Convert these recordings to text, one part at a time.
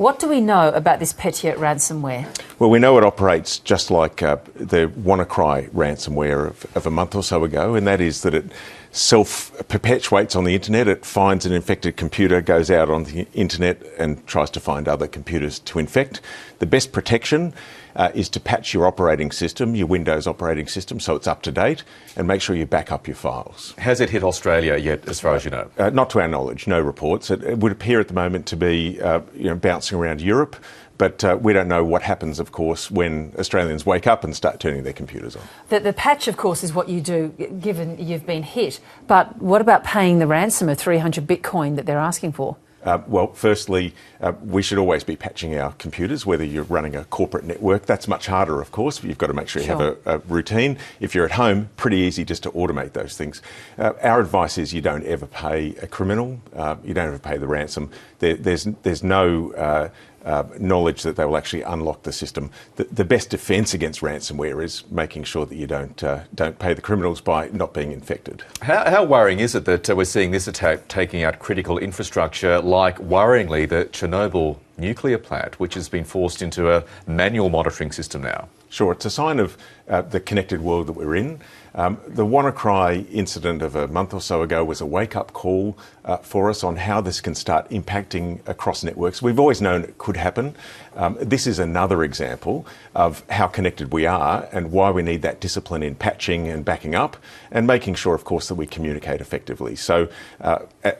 What do we know about this Petya ransomware? Well, we know it operates just like the WannaCry ransomware of a month or so ago, and that is that it self-perpetuates on the internet. It finds an infected computer, goes out on the internet and tries to find other computers to infect. The best protection is to patch your operating system, your Windows operating system, so it's up to date, and make sure you back up your files. Has it hit Australia yet, as far as you know? Not to our knowledge, no reports. It would appear at the moment to be bouncing around Europe, but we don't know what happens, of course, when Australians wake up and start turning their computers on. The patch, of course, is what you do, given you've been hit. But what about paying the ransom of 300 Bitcoin that they're asking for? Well, firstly, we should always be patching our computers, whether you're running a corporate network. That's much harder, of course. You've got to make sure you have a routine. If you're at home, pretty easy just to automate those things. Our advice is you don't ever pay a criminal. You don't ever pay the ransom. There's no knowledge that they will actually unlock the system. The best defence against ransomware is making sure that you don't pay the criminals by not being infected. How worrying is it that we're seeing this attack taking out critical infrastructure, like worryingly the Chernobyl nuclear plant, which has been forced into a manual monitoring system now? Sure, it's a sign of the connected world that we're in. The WannaCry incident of a month or so ago was a wake-up call for us on how this can start impacting across networks. We've always known it could happen. This is another example of how connected we are and why we need that discipline in patching and backing up and making sure, of course, that we communicate effectively. So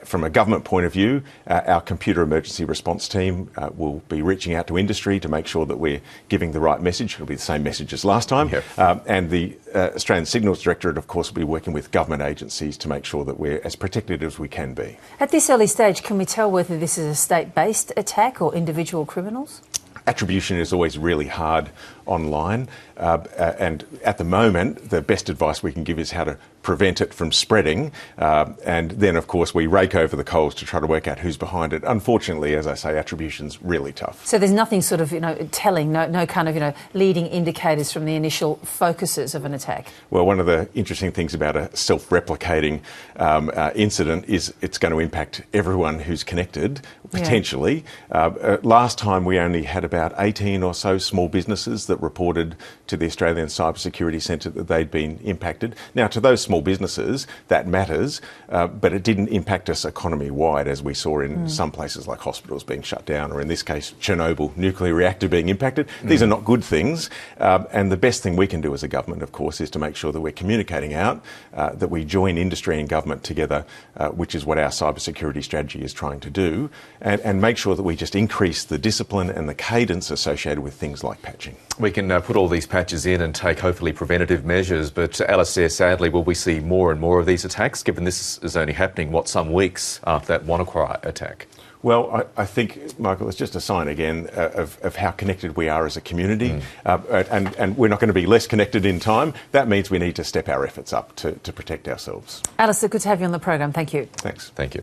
from a government point of view, our computer emergency response team will be reaching out to industry to make sure that we're giving the right message. It'll be the same message as last time. Yep. And the Australian Signals Directorate, of course, will be working with government agencies to make sure that we're as protected as we can be. At this early stage, can we tell whether this is a state-based attack or individual criminals? Attribution is always really hard online, and at the moment the best advice we can give is how to prevent it from spreading, and then of course we rake over the coals to try to work out who's behind it. Unfortunately, as I say, attribution's really tough. So there's nothing sort of telling, no kind of leading indicators from the initial focuses of an attack? Well, one of the interesting things about a self-replicating incident is it's going to impact everyone who's connected, potentially. Last time we only had about 18 or so small businesses that reported to the Australian Cybersecurity Centre that they'd been impacted. Now, to those small businesses, that matters, but it didn't impact us economy-wide, as we saw in some places like hospitals being shut down, or in this case, Chernobyl nuclear reactor being impacted. These are not good things, and the best thing we can do as a government, of course, is to make sure that we're communicating out, that we join industry and government together, which is what our cybersecurity strategy is trying to do, and make sure that we just increase the discipline and the cadence associated with things like patching. We can put all these patches in and take hopefully preventative measures, but Alistair, sadly, will we see more and more of these attacks, given this is only happening, some weeks after that WannaCry attack? Well, I think, Michael, it's just a sign again of how connected we are as a community, and we're not going to be less connected in time. That means we need to step our efforts up to protect ourselves. Alistair, good to have you on the program. Thank you. Thanks. Thank you.